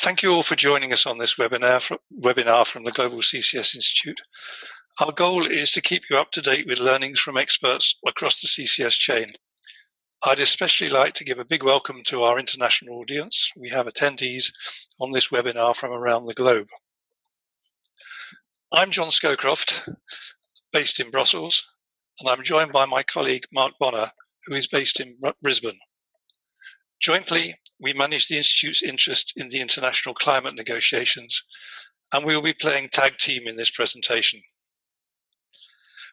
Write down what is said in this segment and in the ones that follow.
Thank you all for joining us on this webinar from the Global CCS Institute. Our goal is to keep you up to date with learnings from experts across the CCS chain. I'd especially like to give a big welcome to our international audience. We have attendees on this webinar from around the globe. I'm John Scowcroft, based in Brussels, and I'm joined by my colleague Mark Bonner, who is based in Brisbane. Jointly, we manage the Institute's interest in the international climate negotiations, and we will be playing tag team in this presentation.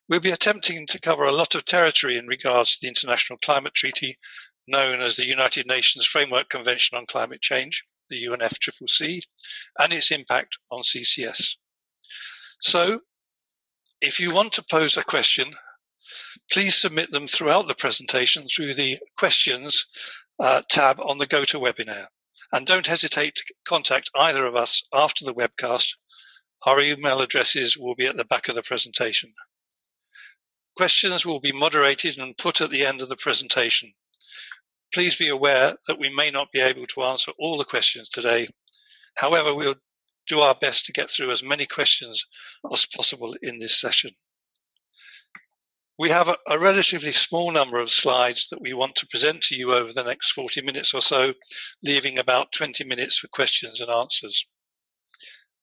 We'll be attempting to cover a lot of territory in regards to the International Climate Treaty, known as the United Nations Framework Convention on Climate Change, the UNFCCC, and its impact on CCS. So, if you want to pose a question, please submit them throughout the presentation through the questions tab on the GoToWebinar. And don't hesitate to contact either of us after the webcast. Our email addresses will be at the back of the presentation. Questions will be moderated and put at the end of the presentation. Please be aware that we may not be able to answer all the questions today. However, we'll do our best to get through as many questions as possible in this session. We have a relatively small number of slides that we want to present to you over the next 40 minutes or so, leaving about 20 minutes for questions and answers.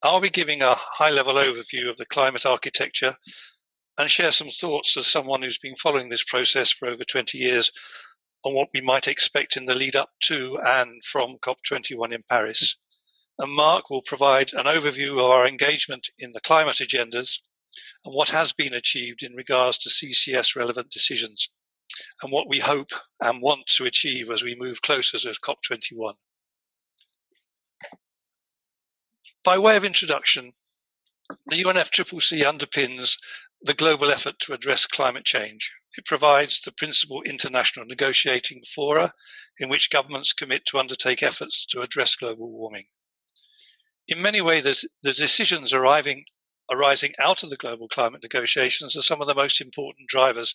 I'll be giving a high-level overview of the climate architecture and share some thoughts as someone who's been following this process for over 20 years on what we might expect in the lead up to and from COP21 in Paris. And Mark will provide an overview of our engagement in the climate agendas and what has been achieved in regards to CCS relevant decisions and what we hope and want to achieve as we move closer to COP21. By way of introduction, the UNFCCC underpins the global effort to address climate change. It provides the principal international negotiating fora in which governments commit to undertake efforts to address global warming. In many ways, the decisions arising out of the global climate negotiations are some of the most important drivers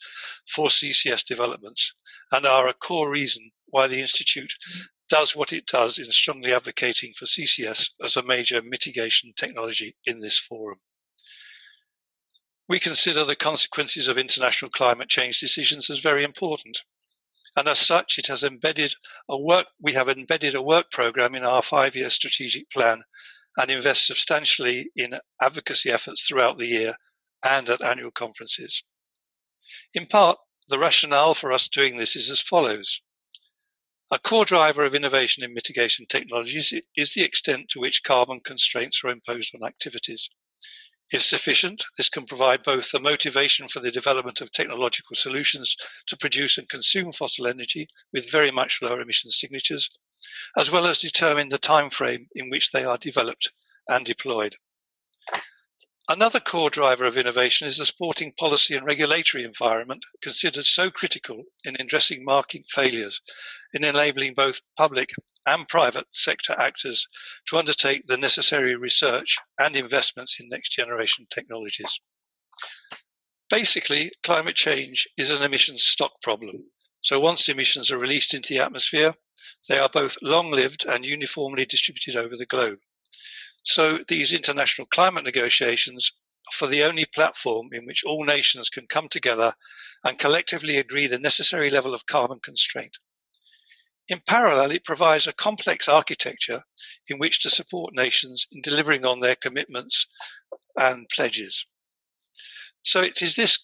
for CCS developments and are a core reason why the Institute does what it does in strongly advocating for CCS as a major mitigation technology in this forum. We consider the consequences of international climate change decisions as very important, and as such, we have embedded a work program in our 5-year strategic plan and invest substantially in advocacy efforts throughout the year and at annual conferences. In part, the rationale for us doing this is as follows. A core driver of innovation in mitigation technologies is the extent to which carbon constraints are imposed on activities. If sufficient, this can provide both the motivation for the development of technological solutions to produce and consume fossil energy with very much lower emission signatures, as well as determine the time frame in which they are developed and deployed. Another core driver of innovation is the supporting policy and regulatory environment considered so critical in addressing market failures, in enabling both public and private sector actors to undertake the necessary research and investments in next generation technologies. Basically, climate change is an emissions stock problem. So once emissions are released into the atmosphere, they are both long-lived and uniformly distributed over the globe. So these international climate negotiations offer the only platform in which all nations can come together and collectively agree the necessary level of carbon constraint. In parallel, it provides a complex architecture in which to support nations in delivering on their commitments and pledges. So it is this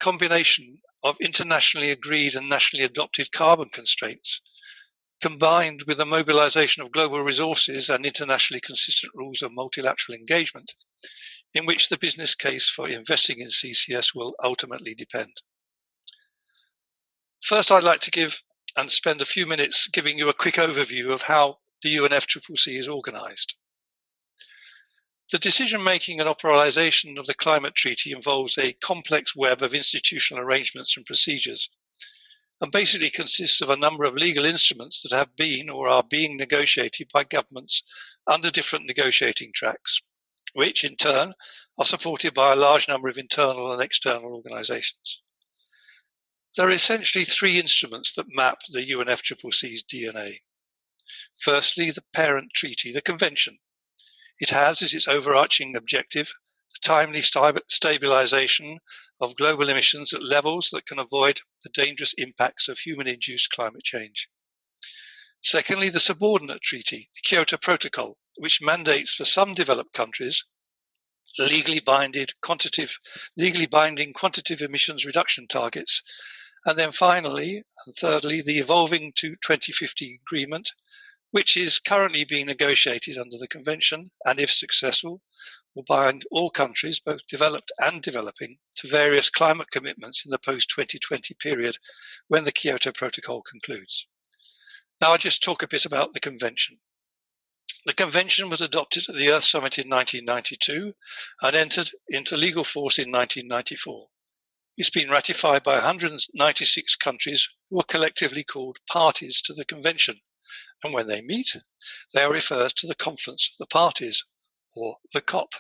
combination of internationally agreed and nationally adopted carbon constraints, combined with the mobilization of global resources and internationally consistent rules of multilateral engagement, in which the business case for investing in CCS will ultimately depend. First, I'd like to spend a few minutes giving you a quick overview of how the UNFCCC is organized. The decision-making and operationalization of the climate treaty involves a complex web of institutional arrangements and procedures, and basically consists of a number of legal instruments that have been or are being negotiated by governments under different negotiating tracks, which in turn are supported by a large number of internal and external organizations. There are essentially 3 instruments that map the UNFCCC's DNA. Firstly, the parent treaty, the Convention. It has as its overarching objective the timely stabilization of global emissions at levels that can avoid the dangerous impacts of human-induced climate change. Secondly, the subordinate treaty, the Kyoto Protocol, which mandates for some developed countries legally binding quantitative emissions reduction targets. And then finally, and thirdly, the evolving to 2050 agreement, which is currently being negotiated under the Convention, and if successful, will bind all countries, both developed and developing, to various climate commitments in the post-2020 period when the Kyoto Protocol concludes. Now I'll just talk a bit about the Convention. The Convention was adopted at the Earth Summit in 1992 and entered into legal force in 1994. It's been ratified by 196 countries who are collectively called parties to the Convention. And when they meet, they are referred to the Conference of the Parties, or the COP.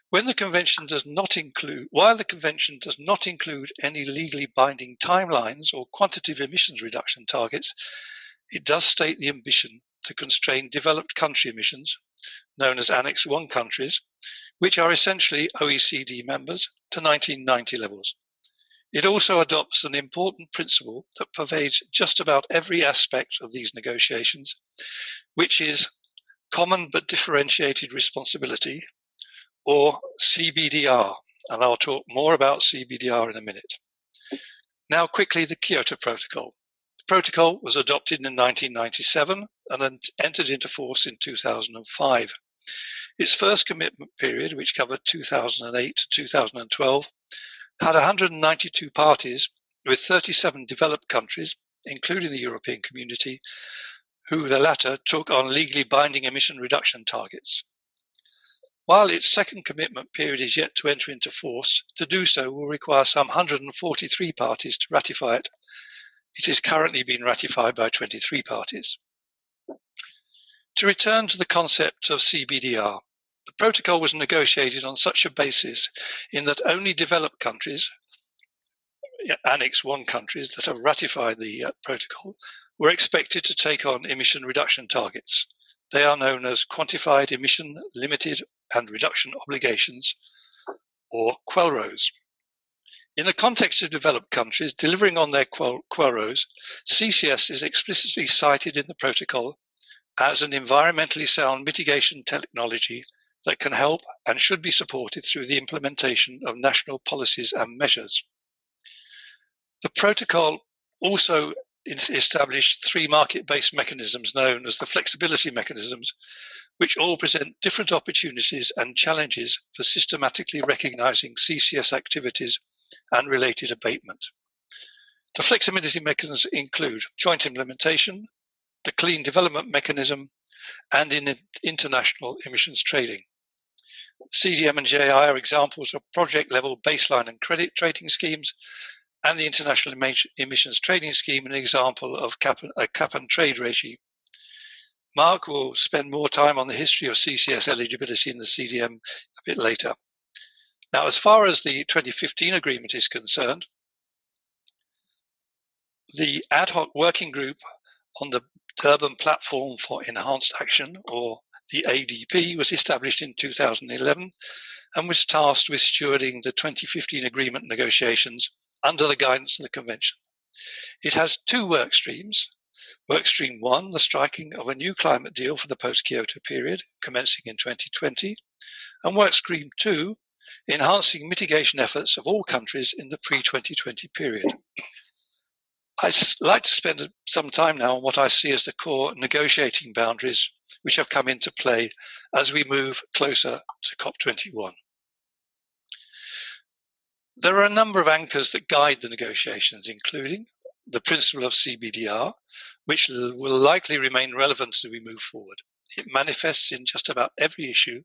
While the Convention does not include any legally binding timelines or quantitative emissions reduction targets, it does state the ambition to constrain developed country emissions, known as Annex 1 countries, which are essentially OECD members, to 1990 levels. It also adopts an important principle that pervades just about every aspect of these negotiations, which is common but differentiated responsibility, or CBDR, and I'll talk more about CBDR in a minute. Now quickly, the Kyoto Protocol. The protocol was adopted in 1997 and entered into force in 2005. Its first commitment period, which covered 2008 to 2012, had 192 parties, with 37 developed countries, including the European Community, who the latter took on legally binding emission reduction targets. While its second commitment period is yet to enter into force, to do so will require some 143 parties to ratify it. It is currently being ratified by 23 parties. To return to the concept of CBDR, the protocol was negotiated on such a basis in that only developed countries, Annex 1 countries that have ratified the protocol, were expected to take on emission reduction targets. They are known as quantified emission limited and reduction obligations, or QELROs. In the context of developed countries delivering on their QELROs, CCS is explicitly cited in the protocol as an environmentally sound mitigation technology that can help and should be supported through the implementation of national policies and measures. The protocol also established three market-based mechanisms known as the flexibility mechanisms, which all present different opportunities and challenges for systematically recognizing CCS activities and related abatement. The flexibility mechanisms include joint implementation, the clean development mechanism, and in international emissions trading. CDM and JI are examples of project-level baseline and credit trading schemes, and the International Emissions Trading Scheme an example of a cap and trade regime. Mark will spend more time on the history of CCS eligibility in the CDM a bit later. Now, as far as the 2015 agreement is concerned, the ad hoc working group on the Durban Platform for Enhanced Action, or the ADP, was established in 2011 and was tasked with stewarding the 2015 agreement negotiations under the guidance of the Convention. It has two work streams. Work stream 1, the striking of a new climate deal for the post-Kyoto period, commencing in 2020, and work stream 2, enhancing mitigation efforts of all countries in the pre-2020 period. I'd like to spend some time now on what I see as the core negotiating boundaries which have come into play as we move closer to COP21. There are a number of anchors that guide the negotiations, including the principle of CBDR, which will likely remain relevant as we move forward. It manifests in just about every issue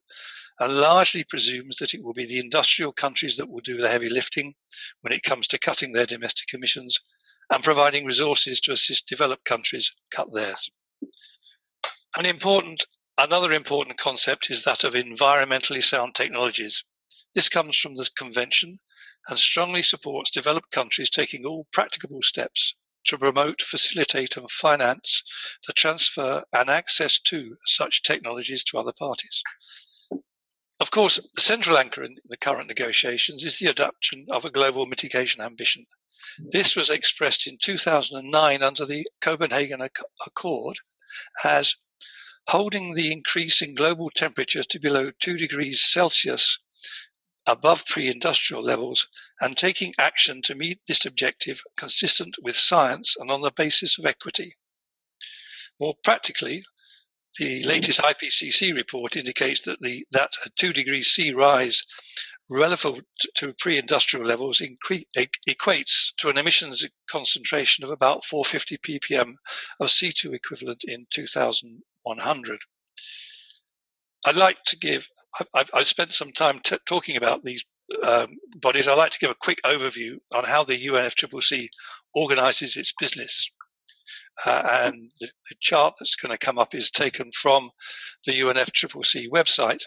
and largely presumes that it will be the industrial countries that will do the heavy lifting when it comes to cutting their domestic emissions and providing resources to assist developed countries cut theirs. Another important concept is that of environmentally sound technologies. This comes from the Convention and strongly supports developed countries taking all practicable steps to promote, facilitate and finance the transfer and access to such technologies to other parties. Of course, the central anchor in the current negotiations is the adoption of a global mitigation ambition. This was expressed in 2009 under the Copenhagen Accord as holding the increase in global temperatures to below 2 degrees Celsius above pre-industrial levels and taking action to meet this objective consistent with science and on the basis of equity. More practically, the latest IPCC report indicates that a 2 degrees C rise relative to pre-industrial levels equates to an emissions concentration of about 450 ppm of C2 equivalent in 2100. I've spent some time talking about these bodies. I'd like to give a quick overview on how the UNFCCC organizes its business. And the chart that's going to come up is taken from the UNFCCC website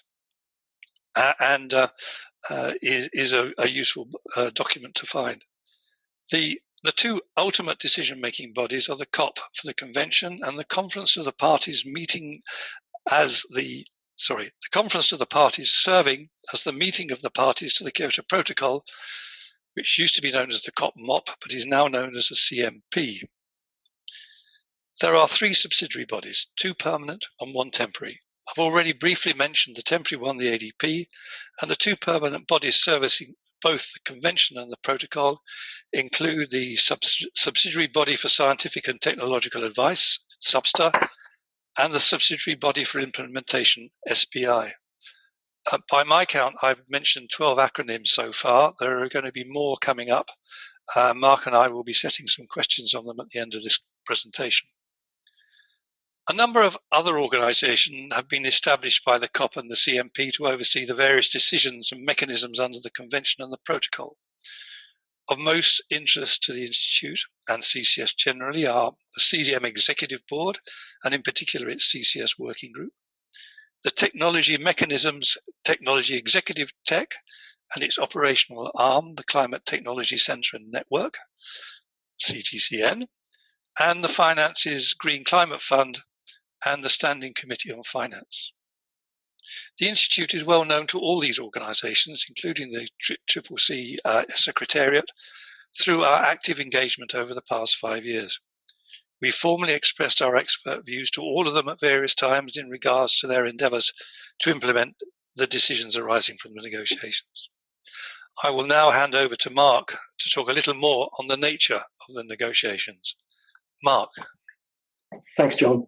and is a useful document to find. The two ultimate decision-making bodies are the COP for the Convention and the Conference of the Parties meeting as the Conference of the Parties serving as the meeting of the parties to the Kyoto Protocol, which used to be known as the COP-MOP, but is now known as the CMP. There are three subsidiary bodies, two permanent and one temporary. I've already briefly mentioned the temporary one, the ADP, and the two permanent bodies servicing both the Convention and the Protocol include the Subsidiary Body for Scientific and Technological Advice, SUBSTA, and the Subsidiary Body for Implementation, SBI. By my count, I've mentioned 12 acronyms so far. There are going to be more coming up. Mark and I will be setting some questions on them at the end of this presentation. A number of other organisations have been established by the COP and the CMP to oversee the various decisions and mechanisms under the Convention and the Protocol. Of most interest to the Institute and CCS generally are the CDM Executive Board, and in particular its CCS Working Group, the Technology Mechanisms Technology Executive Tech and its operational arm, the Climate Technology Centre and Network, CTCN, and the Finance's Green Climate Fund and the Standing Committee on Finance. The Institute is well known to all these organisations, including the CCC Secretariat, through our active engagement over the past 5 years. We formally expressed our expert views to all of them at various times in regards to their endeavours to implement the decisions arising from the negotiations. I will now hand over to Mark to talk a little more on the nature of the negotiations. Mark. Thanks, John.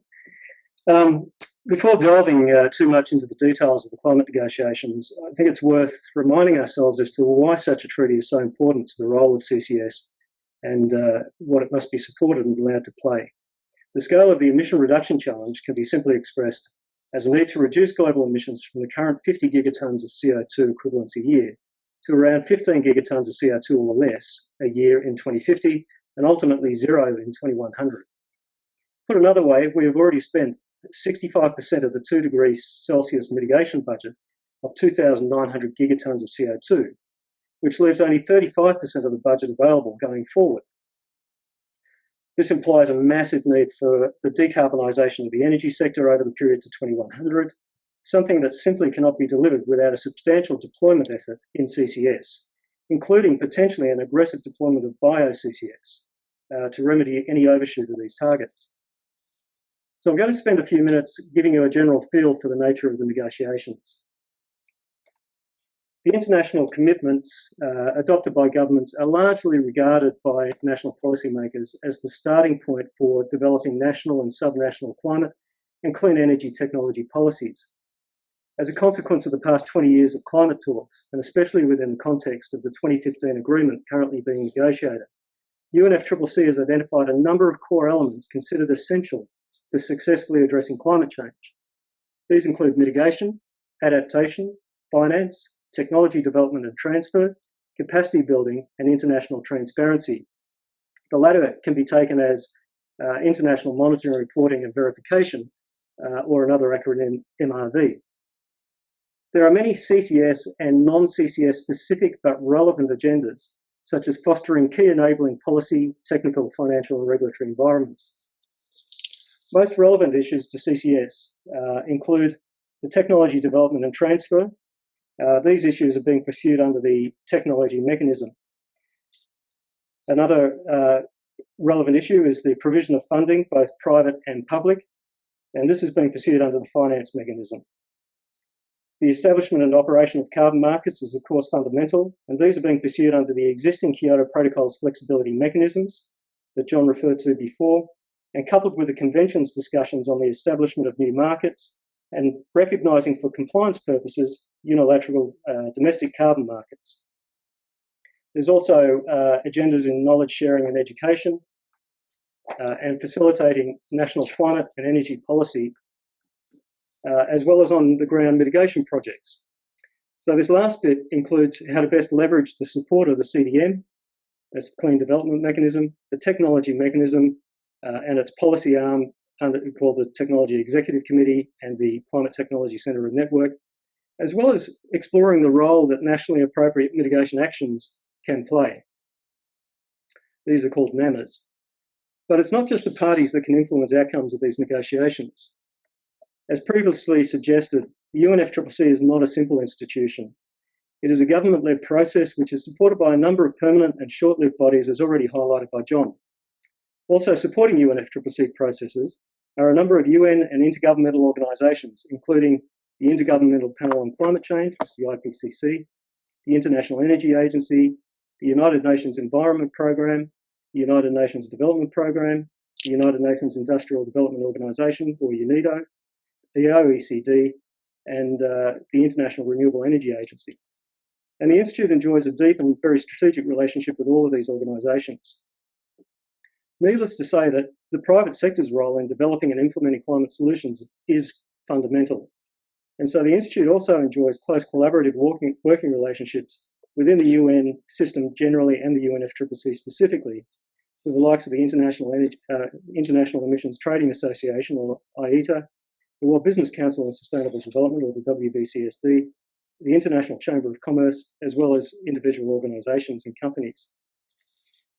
Before delving too much into the details of the climate negotiations, I think it's worth reminding ourselves as to why such a treaty is so important to the role of CCS and what it must be supported and allowed to play. The scale of the emission reduction challenge can be simply expressed as a need to reduce global emissions from the current 50 gigatons of CO2 equivalents a year to around 15 gigatons of CO2 or less a year in 2050 and ultimately zero in 2100. Put another way, we have already spent 65% of the 2 degrees Celsius mitigation budget of 2,900 gigatons of CO2, which leaves only 35% of the budget available going forward. This implies a massive need for the decarbonisation of the energy sector over the period to 2100, something that simply cannot be delivered without a substantial deployment effort in CCS, including potentially an aggressive deployment of bio-CCS to remedy any overshoot of these targets. So I'm going to spend a few minutes giving you a general feel for the nature of the negotiations. The international commitments adopted by governments are largely regarded by national policymakers as the starting point for developing national and subnational climate and clean energy technology policies. As a consequence of the past 20 years of climate talks, and especially within the context of the 2015 agreement currently being negotiated, UNFCCC has identified a number of core elements considered essential to successfully addressing climate change. These include mitigation, adaptation, finance, technology development and transfer, capacity building, and international transparency. The latter can be taken as international monitoring, reporting and verification, or another acronym, MRV. There are many CCS and non-CCS specific but relevant agendas, such as fostering key enabling policy, technical, financial and regulatory environments. Most relevant issues to CCS include the technology development and transfer. These issues are being pursued under the technology mechanism. Another relevant issue is the provision of funding, both private and public, and this is being pursued under the finance mechanism. The establishment and operation of carbon markets is of course fundamental, and these are being pursued under the existing Kyoto Protocol's flexibility mechanisms that John referred to before, and coupled with the Convention's discussions on the establishment of new markets and recognising for compliance purposes unilateral domestic carbon markets. There's also agendas in knowledge sharing and education and facilitating national climate and energy policy, as well as on the ground mitigation projects. So this last bit includes how to best leverage the support of the CDM, that's the Clean Development Mechanism, the technology mechanism, and its policy arm called the Technology Executive Committee and the Climate Technology Centre and Network, as well as exploring the role that nationally appropriate mitigation actions can play. These are called NAMAs. But it's not just the parties that can influence outcomes of these negotiations. As previously suggested, the UNFCCC is not a simple institution. It is a government-led process which is supported by a number of permanent and short-lived bodies, as already highlighted by John. Also supporting UNFCCC processes are a number of UN and intergovernmental organisations, including the Intergovernmental Panel on Climate Change, which is the IPCC, the International Energy Agency, the United Nations Environment Programme, the United Nations Development Programme, the United Nations Industrial Development Organisation, or UNIDO, the OECD, and the International Renewable Energy Agency. And the Institute enjoys a deep and very strategic relationship with all of these organisations. Needless to say that the private sector's role in developing and implementing climate solutions is fundamental. And so the Institute also enjoys close collaborative working relationships within the UN system generally and the UNFCCC specifically, with the likes of the International Emissions Trading Association, or IETA, the World Business Council on Sustainable Development, or the WBCSD, the International Chamber of Commerce, as well as individual organisations and companies.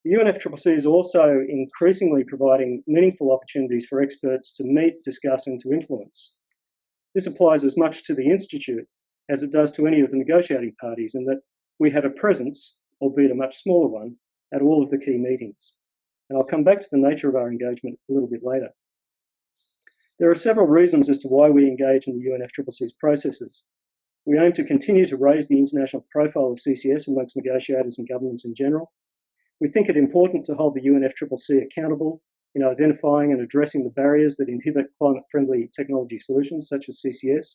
The UNFCCC is also increasingly providing meaningful opportunities for experts to meet, discuss and to influence. This applies as much to the Institute as it does to any of the negotiating parties, in that we have a presence, albeit a much smaller one, at all of the key meetings. And I'll come back to the nature of our engagement a little bit later. There are several reasons as to why we engage in the UNFCCC's processes. We aim to continue to raise the international profile of CCS amongst negotiators and governments in general. We think it important to hold the UNFCCC accountable in identifying and addressing the barriers that inhibit climate-friendly technology solutions such as CCS.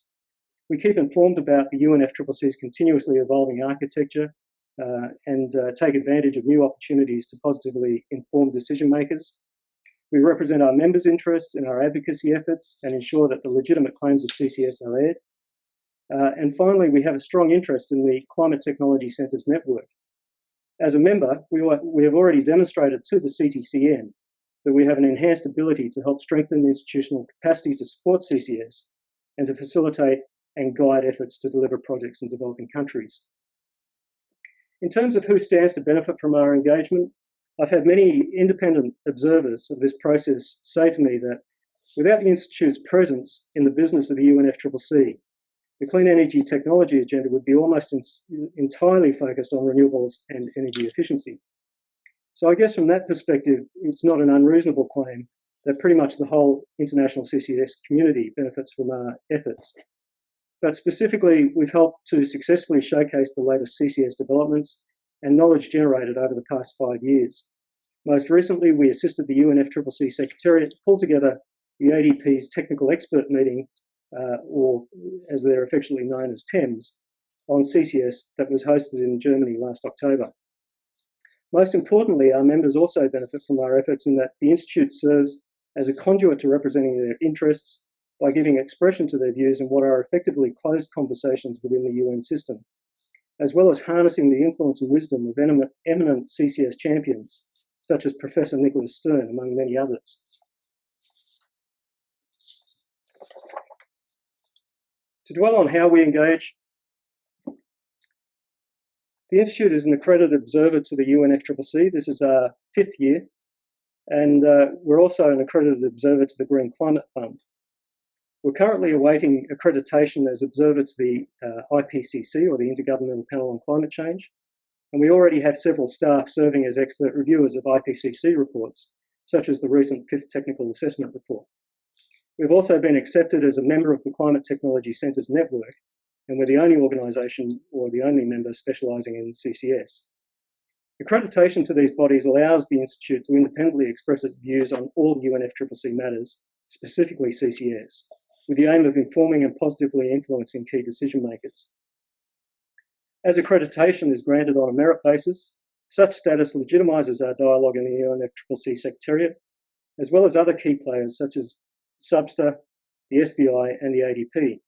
We keep informed about the UNFCCC's continuously evolving architecture and take advantage of new opportunities to positively inform decision makers. We represent our members' interests in our advocacy efforts and ensure that the legitimate claims of CCS are aired. And finally, we have a strong interest in the Climate Technology Centre's network. As a member, we have already demonstrated to the CTCN that we have an enhanced ability to help strengthen institutional capacity to support CCS and to facilitate and guide efforts to deliver projects in developing countries. In terms of who stands to benefit from our engagement, I've had many independent observers of this process say to me that without the Institute's presence in the business of the UNFCCC, the clean energy technology agenda would be almost entirely focused on renewables and energy efficiency. So I guess from that perspective, it's not an unreasonable claim that pretty much the whole international CCS community benefits from our efforts. But specifically, we've helped to successfully showcase the latest CCS developments and knowledge generated over the past 5 years. Most recently, we assisted the UNFCCC Secretariat to pull together the ADP's Technical Expert Meeting, or as they're affectionately known as TEMS, on CCS that was hosted in Germany last October. Most importantly, our members also benefit from our efforts in that the Institute serves as a conduit to representing their interests by giving expression to their views in what are effectively closed conversations within the UN system, as well as harnessing the influence and wisdom of eminent CCS champions, such as Professor Nicholas Stern, among many others. To dwell on how we engage, The Institute is an accredited observer to the UNFCCC. This is our 5th year, and we're also an accredited observer to the Green Climate Fund. We're currently awaiting accreditation as observer to the IPCC, or the Intergovernmental Panel on Climate Change, and we already have several staff serving as expert reviewers of IPCC reports, such as the recent 5th Technical Assessment Report. We've also been accepted as a member of the Climate Technology Centres Network, and we're the only organisation or the only member specialising in CCS. Accreditation to these bodies allows the Institute to independently express its views on all UNFCCC matters, specifically CCS, with the aim of informing and positively influencing key decision makers. As accreditation is granted on a merit basis, such status legitimises our dialogue in the UNFCCC secretariat, as well as other key players such as SBSTA, the SBI and the ADP,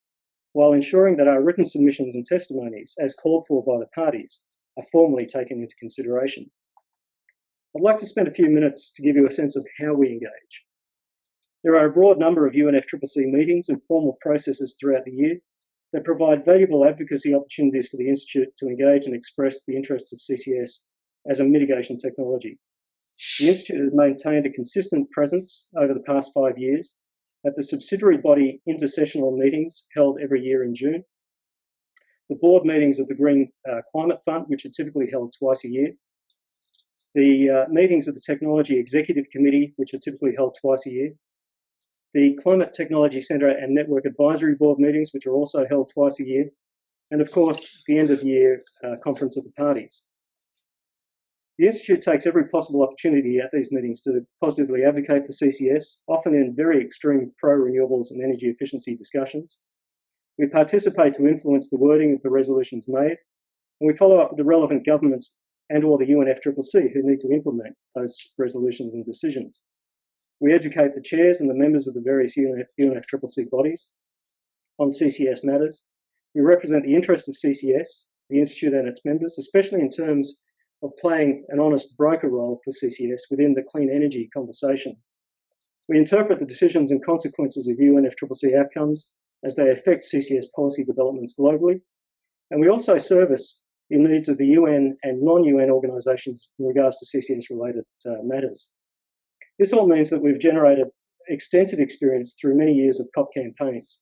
while ensuring that our written submissions and testimonies, as called for by the parties, are formally taken into consideration. I'd like to spend a few minutes to give you a sense of how we engage. There are a broad number of UNFCCC meetings and formal processes throughout the year that provide valuable advocacy opportunities for the Institute to engage and express the interests of CCS as a mitigation technology. The Institute has maintained a consistent presence over the past 5 years at the subsidiary body intersessional meetings held every year in June, the board meetings of the Green Climate Fund, which are typically held twice a year, the meetings of the Technology Executive Committee, which are typically held twice a year, the Climate Technology Centre and Network Advisory Board meetings, which are also held twice a year, and of course, the end of year conference of the parties. The Institute takes every possible opportunity at these meetings to positively advocate for CCS, often in very extreme pro-renewables and energy efficiency discussions. We participate to influence the wording of the resolutions made, and we follow up with the relevant governments and or the UNFCCC who need to implement those resolutions and decisions. We educate the chairs and the members of the various UNFCCC bodies on CCS matters. We represent the interest of CCS, the Institute and its members, especially in terms of playing an honest broker role for CCS within the clean energy conversation. We interpret the decisions and consequences of UNFCCC outcomes as they affect CCS policy developments globally, and we also service the needs of the UN and non-UN organisations in regards to CCS-related matters. This all means that we've generated extensive experience through many years of COP campaigns.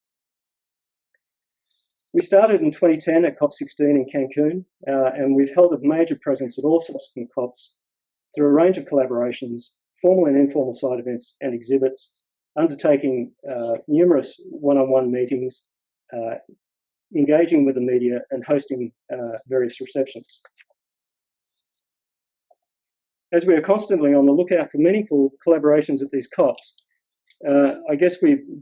We started in 2010 at COP16 in Cancun, and we've held a major presence at all subsequent COPs through a range of collaborations, formal and informal side events and exhibits, undertaking numerous one-on-one meetings, engaging with the media and hosting various receptions. As we are constantly on the lookout for meaningful collaborations at these COPs, I guess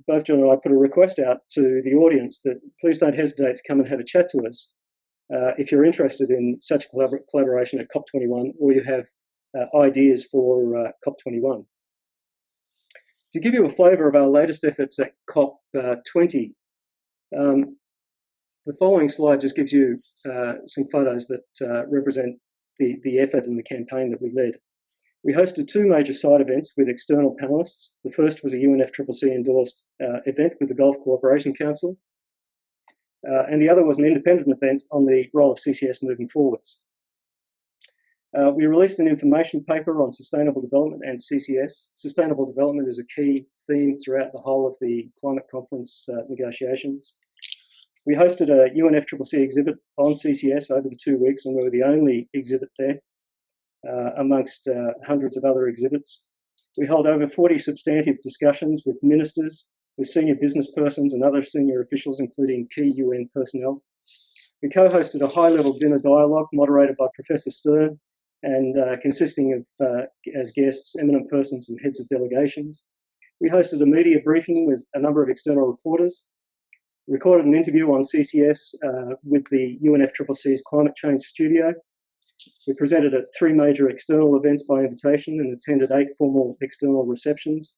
both John and I put a request out to the audience that please don't hesitate to come and have a chat to us if you're interested in such collaboration at COP21 or you have ideas for COP21. To give you a flavour of our latest efforts at COP20, the following slide just gives you some photos that represent the effort and the campaign that we led. We hosted 2 major side events with external panellists. The first was a UNFCCC endorsed event with the Gulf Cooperation Council, and the other was an independent event on the role of CCS moving forwards. We released an information paper on sustainable development and CCS. Sustainable development is a key theme throughout the whole of the climate conference negotiations. We hosted a UNFCCC exhibit on CCS over the 2 weeks, and we were the only exhibit there amongst hundreds of other exhibits. We held over 40 substantive discussions with ministers, with senior business persons and other senior officials, including key UN personnel. We co-hosted a high-level dinner dialogue moderated by Professor Stern and consisting of, as guests, eminent persons and heads of delegations. We hosted a media briefing with a number of external reporters, recorded an interview on CCS with the UNFCCC's Climate Change Studio. We presented at 3 major external events by invitation and attended 8 formal external receptions.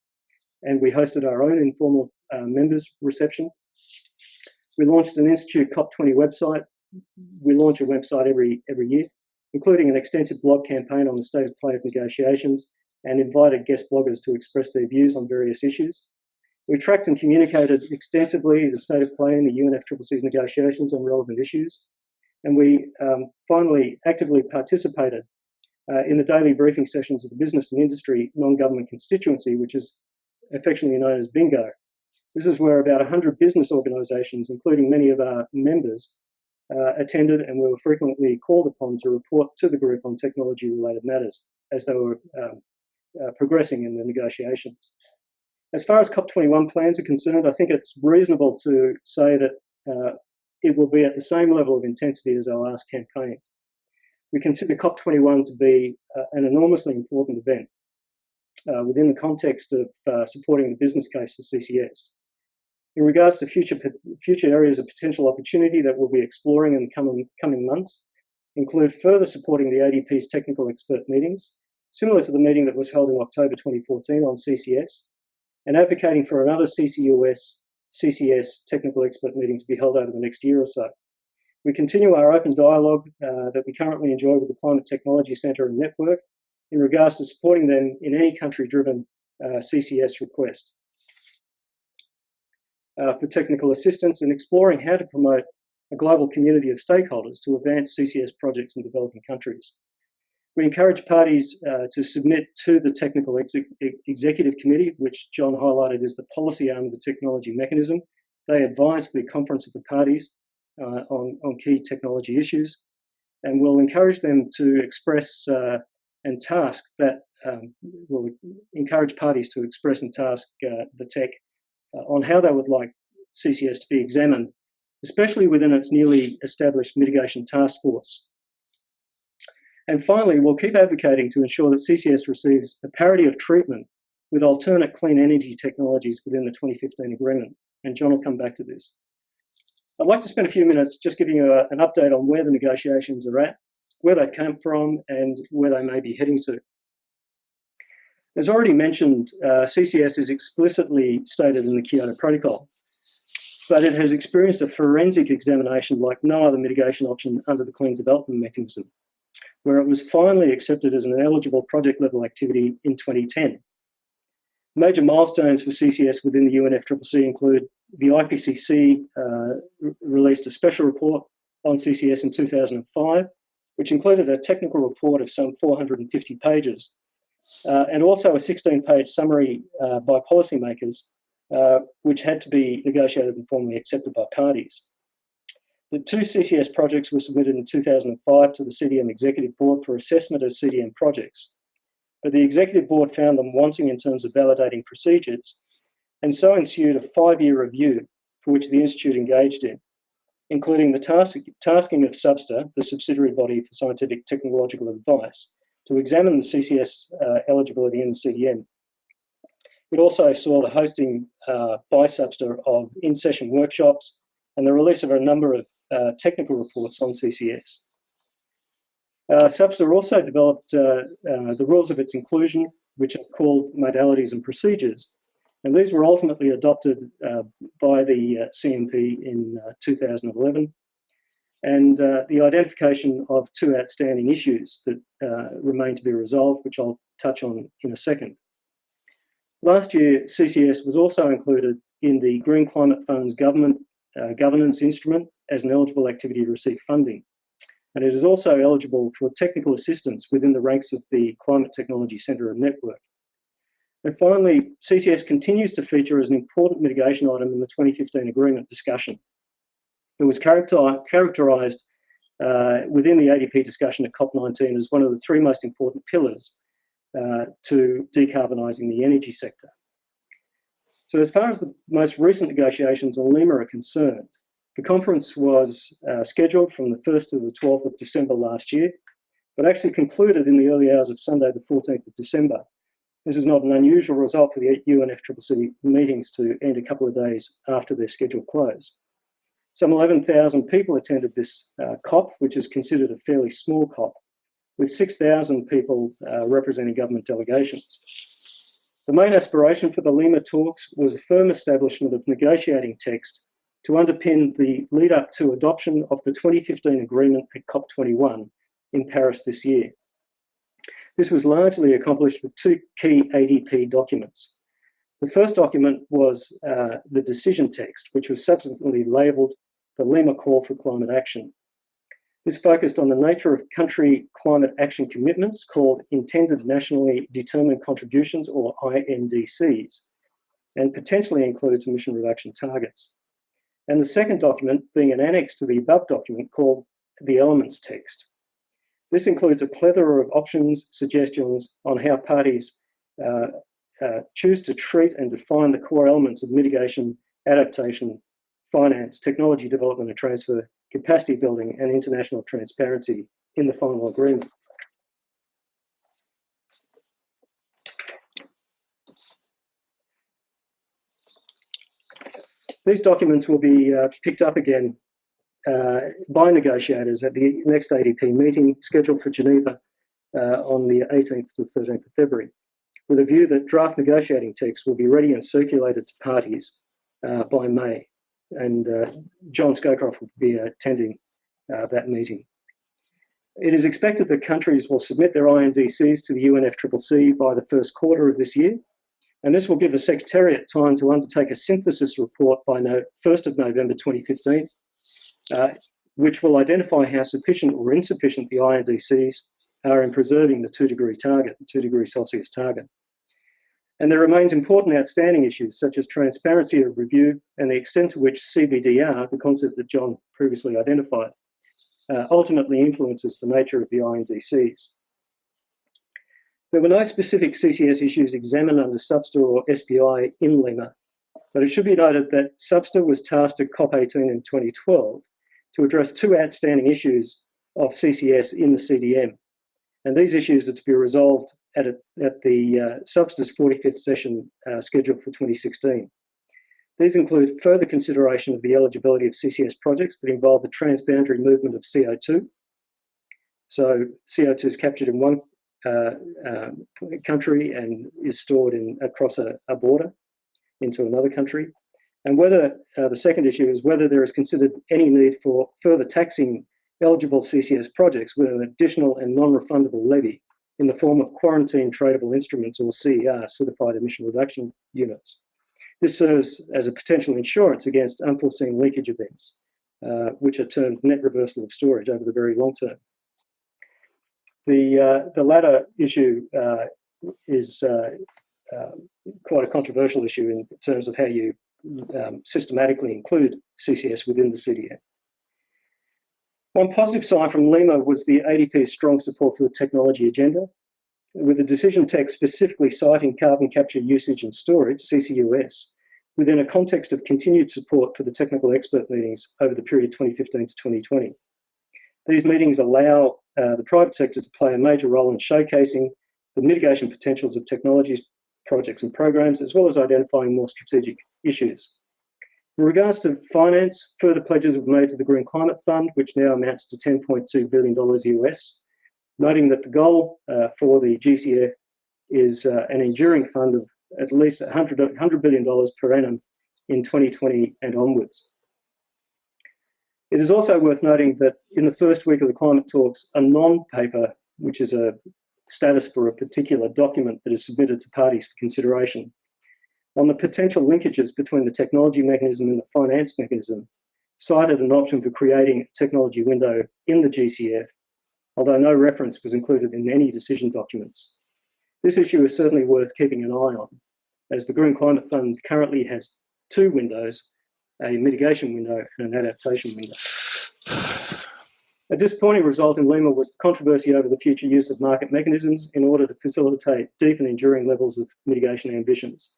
And we hosted our own informal members reception. We launched an Institute COP20 website. We launch a website every year, including an extensive blog campaign on the state of play of negotiations, and invited guest bloggers to express their views on various issues. We tracked and communicated extensively the state of play in the UNFCCC's negotiations on relevant issues. And we finally actively participated in the daily briefing sessions of the Business and Industry Non-Government Constituency, which is affectionately known as BINGO. This is where about 100 business organisations, including many of our members, attended, and we were frequently called upon to report to the group on technology-related matters as they were progressing in the negotiations. As far as COP21 plans are concerned, I think it's reasonable to say that it will be at the same level of intensity as our last campaign. We consider COP21 to be an enormously important event within the context of supporting the business case for CCS. In regards to future areas of potential opportunity that we'll be exploring in the coming months, include further supporting the ADP's technical expert meetings, similar to the meeting that was held in October 2014 on CCS, and advocating for another CCS technical expert meeting to be held over the next year or so. We continue our open dialogue that we currently enjoy with the Climate Technology Centre and Network in regards to supporting them in any country-driven CCS request for technical assistance and exploring how to promote a global community of stakeholders to advance CCS projects in developing countries. We encourage parties to submit to the Technical Executive Committee, which John highlighted as the policy arm of the technology mechanism. They advise the Conference of the Parties on key technology issues, and we'll encourage them to express and task that, we'll encourage parties to express and task the tech on how they would like CCS to be examined, especially within its newly established mitigation task force. And finally, we'll keep advocating to ensure that CCS receives a parity of treatment with alternate clean energy technologies within the 2015 agreement. And John will come back to this. I'd like to spend a few minutes just giving you an update on where the negotiations are at, where they came from, and where they may be heading to. As already mentioned, CCS is explicitly stated in the Kyoto Protocol, but it has experienced a forensic examination like no other mitigation option under the Clean Development Mechanism, where it was finally accepted as an eligible project-level activity in 2010. Major milestones for CCS within the UNFCCC include the IPCC released a special report on CCS in 2005, which included a technical report of some 450 pages, and also a 16-page summary by policymakers, which had to be negotiated and formally accepted by parties. The two CCS projects were submitted in 2005 to the CDM Executive Board for assessment as CDM projects, but the Executive Board found them wanting in terms of validating procedures, and so ensued a 5-year review for which the Institute engaged in, including the tasking of SBSTA, the subsidiary body for scientific technological advice, to examine the CCS eligibility in the CDM. It also saw the hosting by SBSTA of in-session workshops and the release of a number of technical reports on CCS. SBSTA also developed the rules of its inclusion, which are called modalities and procedures, and these were ultimately adopted by the CMP in 2011, and the identification of two outstanding issues that remain to be resolved, which I'll touch on in a second. Last year, CCS was also included in the Green Climate Fund's governance instrument as an eligible activity to receive funding. And it is also eligible for technical assistance within the ranks of the Climate Technology Centre and Network. And finally, CCS continues to feature as an important mitigation item in the 2015 agreement discussion. It was characterised within the ADP discussion at COP19 as one of the 3 most important pillars to decarbonising the energy sector. So as far as the most recent negotiations on Lima are concerned, the conference was scheduled from the 1st to the 12th of December last year, but actually concluded in the early hours of Sunday, the 14th of December. This is not an unusual result for the UNFCCC meetings to end a couple of days after their scheduled close. Some 11,000 people attended this COP, which is considered a fairly small COP, with 6,000 people representing government delegations. The main aspiration for the Lima talks was a firm establishment of negotiating text to underpin the lead up to adoption of the 2015 agreement at COP21 in Paris this year. This was largely accomplished with 2 key ADP documents. The first document was the decision text, which was subsequently labelled the Lima Call for Climate Action. This focused on the nature of country climate action commitments called Intended Nationally Determined Contributions, or INDCs, and potentially includes emission reduction targets. And the second document being an annex to the above document called the Elements Text. This includes a plethora of options, suggestions on how parties choose to treat and define the core elements of mitigation, adaptation, finance, technology development and transfer, capacity building, and international transparency in the final agreement. These documents will be picked up again by negotiators at the next ADP meeting scheduled for Geneva on the 18th to 13th of February, with a view that draft negotiating texts will be ready and circulated to parties by May. And John Scowcroft will be attending that meeting. It is expected that countries will submit their INDCs to the UNFCCC by the first quarter of this year, and this will give the Secretariat time to undertake a synthesis report by 1st of November 2015, which will identify how sufficient or insufficient the INDCs are in preserving the 2-degree target, the 2 Celsius target. And there remains important outstanding issues such as transparency of review and the extent to which CBDR, the concept that John previously identified, ultimately influences the nature of the INDCs. There were no specific CCS issues examined under SBSTA or SPI in Lima, but it should be noted that SBSTA was tasked at COP18 in 2012 to address 2 outstanding issues of CCS in the CDM. And these issues are to be resolved at the SBSTA's 45th session scheduled for 2016. These include further consideration of the eligibility of CCS projects that involve the transboundary movement of CO2. So CO2 is captured in one country and is stored across a border into another country. And whether the second issue is whether there is considered any need for further taxing eligible CCS projects with an additional and non-refundable levy in the form of quarantine tradable instruments, or CER, certified emission reduction units. This serves as a potential insurance against unforeseen leakage events, which are termed net reversal of storage over the very long term. The latter issue is quite a controversial issue in terms of how you systematically include CCS within the CDM. One positive sign from Lima was the ADP's strong support for the technology agenda, with the decision text specifically citing carbon capture usage and storage, CCUS, within a context of continued support for the technical expert meetings over the period 2015 to 2020. These meetings allow the private sector to play a major role in showcasing the mitigation potentials of technologies, projects and programs, as well as identifying more strategic issues. In regards to finance, further pledges were made to the Green Climate Fund, which now amounts to $10.2 billion US, noting that the goal for the GCF is an enduring fund of at least $100 billion per annum in 2020 and onwards. It is also worth noting that in the first week of the climate talks, a non-paper, which is a status for a particular document that is submitted to parties for consideration, on the potential linkages between the technology mechanism and the finance mechanism, cited an option for creating a technology window in the GCF, although no reference was included in any decision documents. This issue is certainly worth keeping an eye on, as the Green Climate Fund currently has 2 windows, a mitigation window and an adaptation window. A disappointing result in Lima was the controversy over the future use of market mechanisms in order to facilitate deep and enduring levels of mitigation ambitions.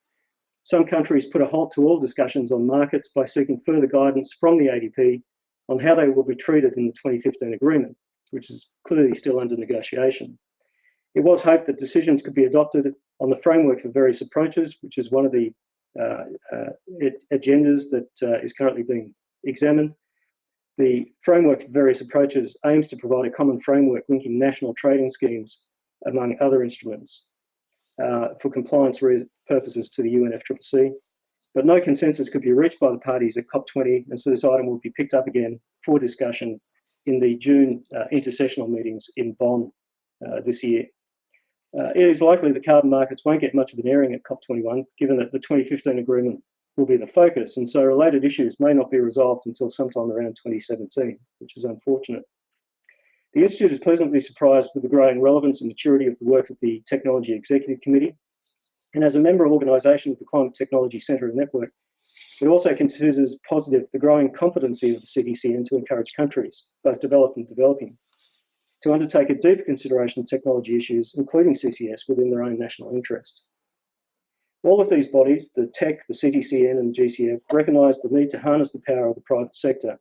Some countries put a halt to all discussions on markets by seeking further guidance from the ADP on how they will be treated in the 2015 agreement, which is clearly still under negotiation. It was hoped that decisions could be adopted on the framework for various approaches, which is one of the agendas that is currently being examined. The framework for various approaches aims to provide a common framework linking national trading schemes, among other instruments, for compliance purposes to the UNFCCC, but no consensus could be reached by the parties at COP20, and so this item will be picked up again for discussion in the June intersessional meetings in Bonn this year. It is likely that carbon markets won't get much of an airing at COP21, given that the 2015 agreement will be the focus, and so related issues may not be resolved until sometime around 2017, which is unfortunate. The Institute is pleasantly surprised with the growing relevance and maturity of the work of the Technology Executive Committee, and as a member organisation of the Climate Technology Centre and Network, it also considers positive the growing competency of the CTCN to encourage countries, both developed and developing, to undertake a deeper consideration of technology issues, including CCS, within their own national interest. All of these bodies, the TEC, the CTCN and the GCF, recognise the need to harness the power of the private sector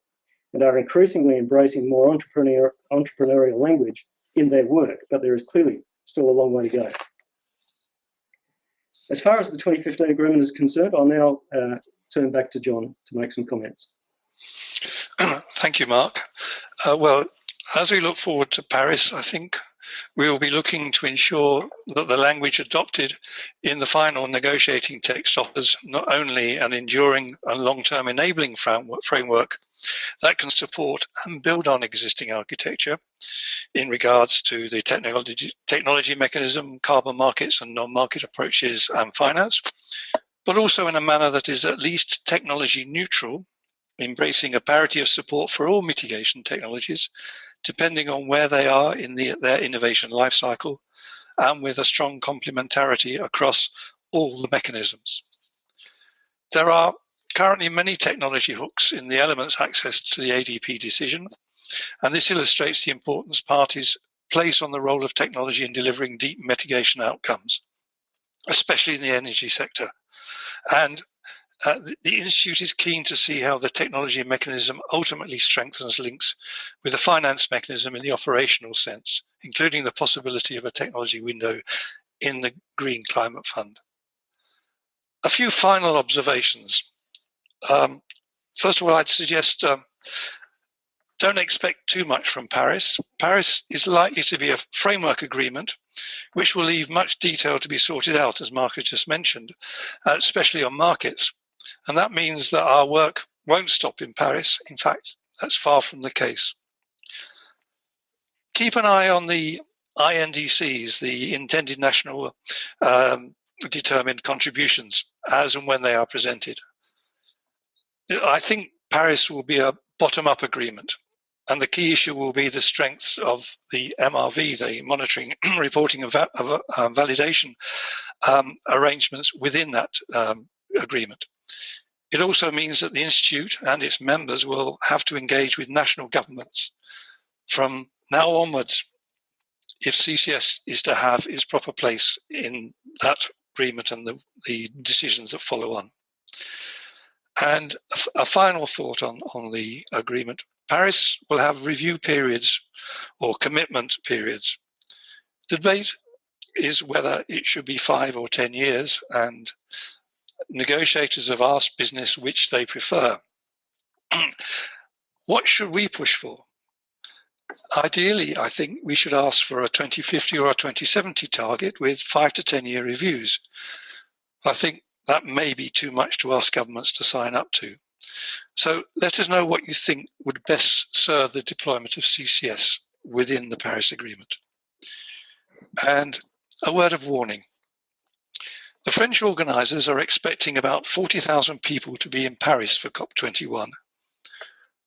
and are increasingly embracing more entrepreneurial language in their work, but there is clearly still a long way to go. As far as the 2015 agreement is concerned, I'll now turn back to John to make some comments. Thank you, Mark. Well, as we look forward to Paris, I think we will be looking to ensure that the language adopted in the final negotiating text offers not only an enduring and long-term enabling framework that can support and build on existing architecture in regards to the technology mechanism, carbon markets and non-market approaches and finance, but also in a manner that is at least technology neutral, embracing a parity of support for all mitigation technologies, depending on where they are in their innovation life cycle, and with a strong complementarity across all the mechanisms. There are currently many technology hooks in the elements access to the ADP decision, and this illustrates the importance parties place on the role of technology in delivering deep mitigation outcomes, especially in the energy sector. And the Institute is keen to see how the technology mechanism ultimately strengthens links with the finance mechanism in the operational sense, including the possibility of a technology window in the Green Climate Fund. A few final observations. First of all, I'd suggest don't expect too much from Paris. Paris is likely to be a framework agreement, which will leave much detail to be sorted out, as Mark has just mentioned, especially on markets. And that means that our work won't stop in Paris. In fact, that's far from the case. Keep an eye on the INDCs, the intended national determined contributions, as and when they are presented. I think Paris will be a bottom-up agreement, and the key issue will be the strength of the MRV, the monitoring, reporting, and validation arrangements within that agreement. It also means that the Institute and its members will have to engage with national governments from now onwards if CCS is to have its proper place in that agreement and the decisions that follow on. And a final thought on the agreement. Paris will have review periods or commitment periods. The debate is whether it should be 5 or 10 years, and negotiators have asked business which they prefer. What should we push for? Ideally, I think we should ask for a 2050 or a 2070 target with 5 to 10 year reviews. I think that may be too much to ask governments to sign up to. So let us know what you think would best serve the deployment of CCS within the Paris Agreement. And a word of warning. The French organisers are expecting about 40,000 people to be in Paris for COP21.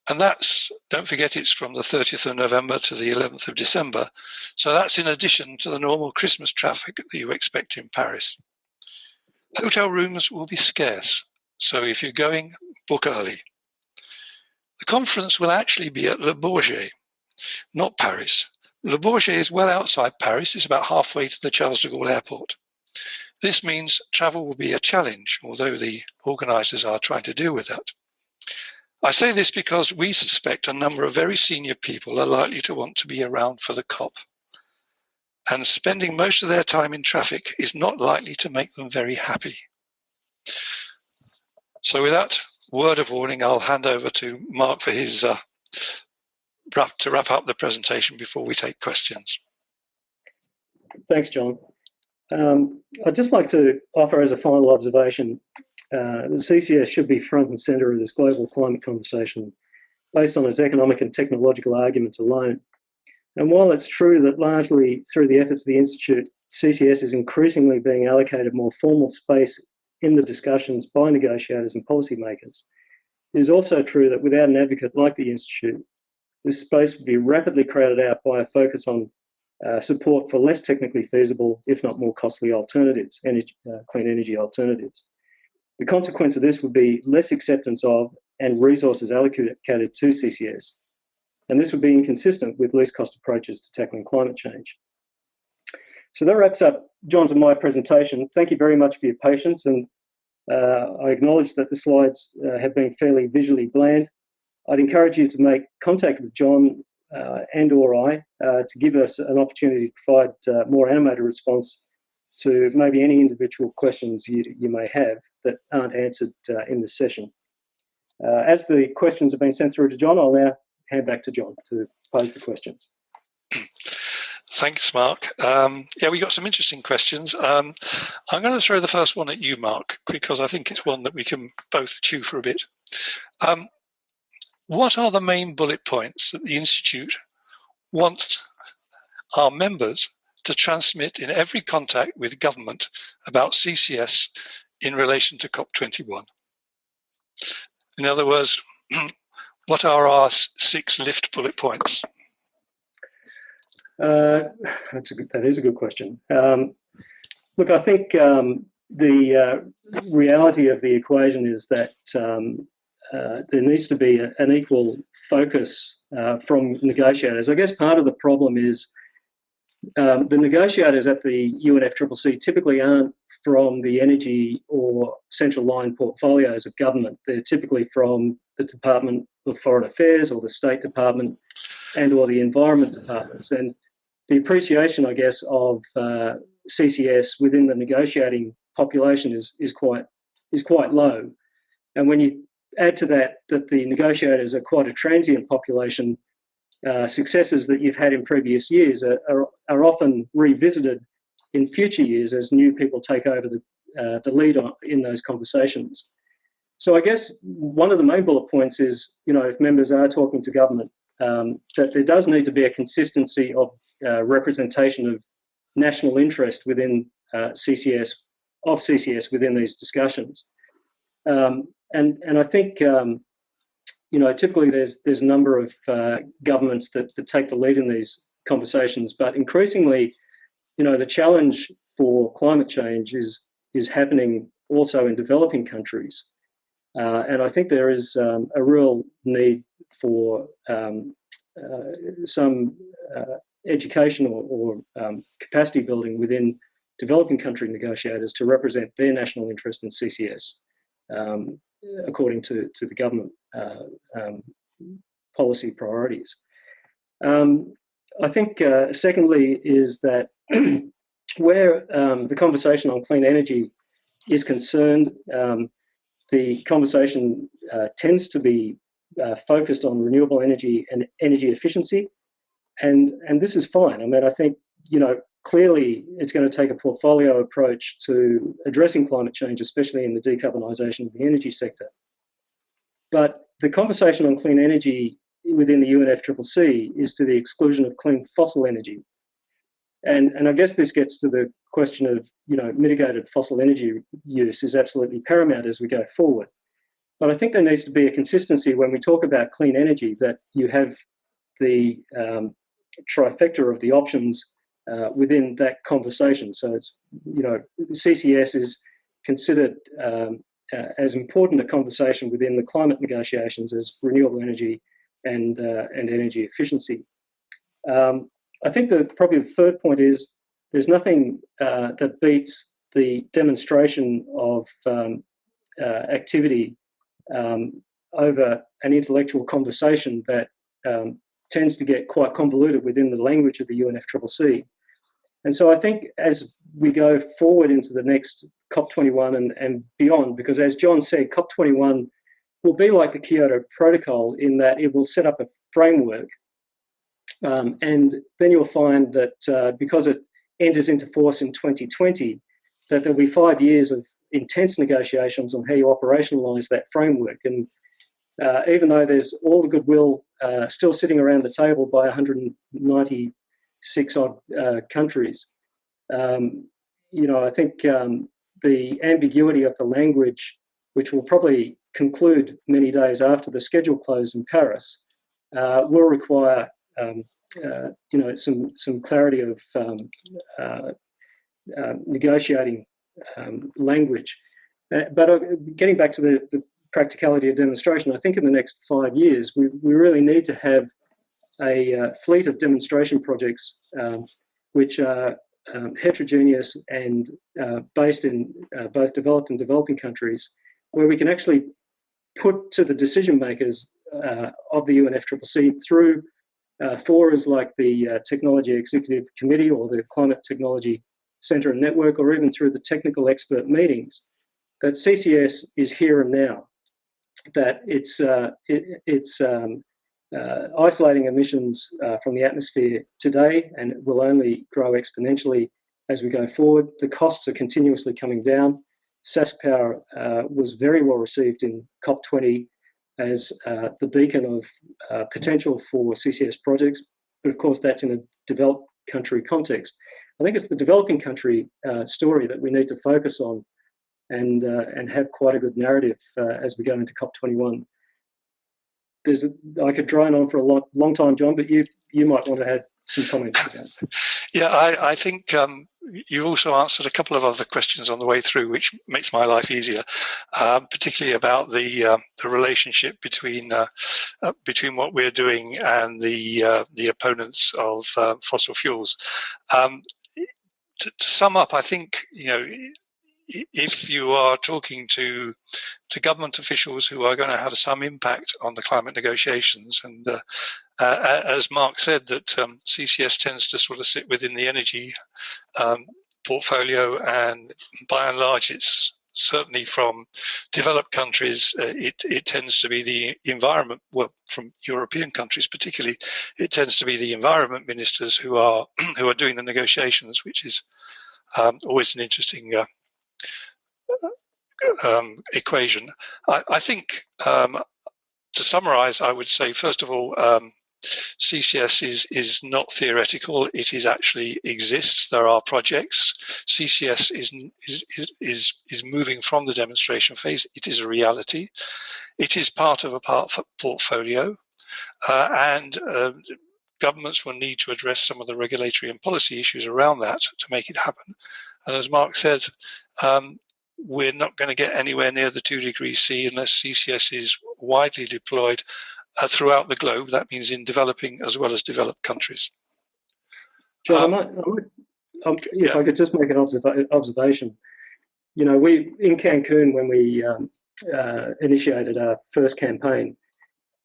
And that's, don't forget, it's from the 30th of November to the 11th of December. So that's in addition to the normal Christmas traffic that you expect in Paris. Hotel rooms will be scarce, so if you're going, book early. The conference will actually be at Le Bourget, not Paris. Le Bourget is well outside Paris. It's about halfway to the Charles de Gaulle airport. This means travel will be a challenge, although the organisers are trying to deal with that. I say this because we suspect a number of very senior people are likely to want to be around for the COP. And spending most of their time in traffic is not likely to make them very happy. So with that word of warning, I'll hand over to Mark for his to wrap up the presentation before we take questions. Thanks, John. I'd just like to offer as a final observation, the CCS should be front and centre of this global climate conversation based on its economic and technological arguments alone. And while it's true that largely through the efforts of the Institute, CCS is increasingly being allocated more formal space in the discussions by negotiators and policymakers, it is also true that without an advocate like the Institute, This space would be rapidly crowded out by a focus on support for less technically feasible, if not more costly alternatives, clean energy alternatives. The consequence of this would be less acceptance of and resources allocated to CCS, and this would be inconsistent with least cost approaches to tackling climate change. So that wraps up John's and my presentation. Thank you very much for your patience, and I acknowledge that the slides have been fairly visually bland. I'd encourage you to make contact with John and or I to give us an opportunity to provide more animated response to maybe any individual questions you may have that aren't answered in this session. As the questions have been sent through to John, I'll now hand back to John to pose the questions. Thanks, Mark. Yeah, we got some interesting questions. I'm going to throw the first one at you, Mark, because I think it's one that we can both chew for a bit. What are the main bullet points that the Institute wants our members to transmit in every contact with government about CCS in relation to COP21? In other words, what are our 6 lift bullet points? That is a good question. Look, I think the reality of the equation is that there needs to be an equal focus from negotiators. I guess part of the problem is the negotiators at the UNFCCC typically aren't from the energy or central line portfolios of government. They're typically from the Department of Foreign Affairs or the State Department and or the Environment Departments. And the appreciation, I guess, of CCS within the negotiating population is quite low. And when you add to that the negotiators are quite a transient population, successes that you've had in previous years are often revisited in future years as new people take over the lead in those conversations. So I guess one of the main bullet points is, if members are talking to government, that there does need to be a consistency of representation of national interest within CCS within these discussions. And I think, typically there's a number of governments that take the lead in these conversations, but increasingly, the challenge for climate change is happening also in developing countries. And I think there is a real need for some education or capacity building within developing country negotiators to represent their national interest in CCS according to the government policy priorities. I think secondly is that where the conversation on clean energy is concerned, the conversation tends to be focused on renewable energy and energy efficiency, and this is fine. I mean, I think clearly it's going to take a portfolio approach to addressing climate change, especially in the decarbonisation of the energy sector. But the conversation on clean energy within the UNFCCC is to the exclusion of clean fossil energy. And I guess this gets to the question of, mitigated fossil energy use is absolutely paramount as we go forward. But I think there needs to be a consistency when we talk about clean energy, that you have the trifecta of the options within that conversation. So it's, CCS is considered as important a conversation within the climate negotiations as renewable energy and energy efficiency. I think that probably the third point is there's nothing that beats the demonstration of activity over an intellectual conversation that tends to get quite convoluted within the language of the UNFCCC. And so I think as we go forward into the next COP21 and beyond, because as John said, COP21 will be like the Kyoto Protocol in that it will set up a framework, and then you'll find that because it enters into force in 2020, that there'll be 5 years of intense negotiations on how you operationalise that framework. And even though there's all the goodwill still sitting around the table by 196 odd countries, I think the ambiguity of the language, which will probably conclude many days after the schedule close in Paris, will require some clarity of negotiating language. But getting back to the practicality of demonstration, I think in the next 5 years we really need to have a fleet of demonstration projects which are heterogeneous and based in both developed and developing countries, where we can actually put to the decision makers of the UNFCCC through forums like the Technology Executive Committee or the Climate Technology Centre and Network, or even through the technical expert meetings, that CCS is here and now, that it's isolating emissions from the atmosphere today, and it will only grow exponentially as we go forward. The costs are continuously coming down. SAS Power was very well received in COP20 as the beacon of potential for CCS projects, but of course that's in a developed country context. I think it's the developing country story that we need to focus on and have quite a good narrative as we go into COP21. I could drone on for a long time, John, but you might want to add some comments to that. Yeah, I think you also answered a couple of other questions on the way through, which makes my life easier, particularly about the relationship between what we're doing and the opponents of fossil fuels. To sum up, I think, if you are talking to government officials who are going to have some impact on the climate negotiations, and as Mark said, that CCS tends to sort of sit within the energy portfolio, and by and large it's certainly from developed countries, it tends to be the environment, well, from European countries particularly, it tends to be the environment ministers who are doing the negotiations, which is always an interesting equation. I think, to summarize, I would say, first of all, CCS is not theoretical. It is actually exists. There are projects. CCS is moving from the demonstration phase. It is a reality. It is part of a portfolio, and governments will need to address some of the regulatory and policy issues around that to make it happen. And as Mark says, we're not going to get anywhere near the 2 degrees C unless CCS is widely deployed throughout the globe. That means in developing as well as developed countries. John, if I could just make an observation. We in Cancun, when we initiated our first campaign,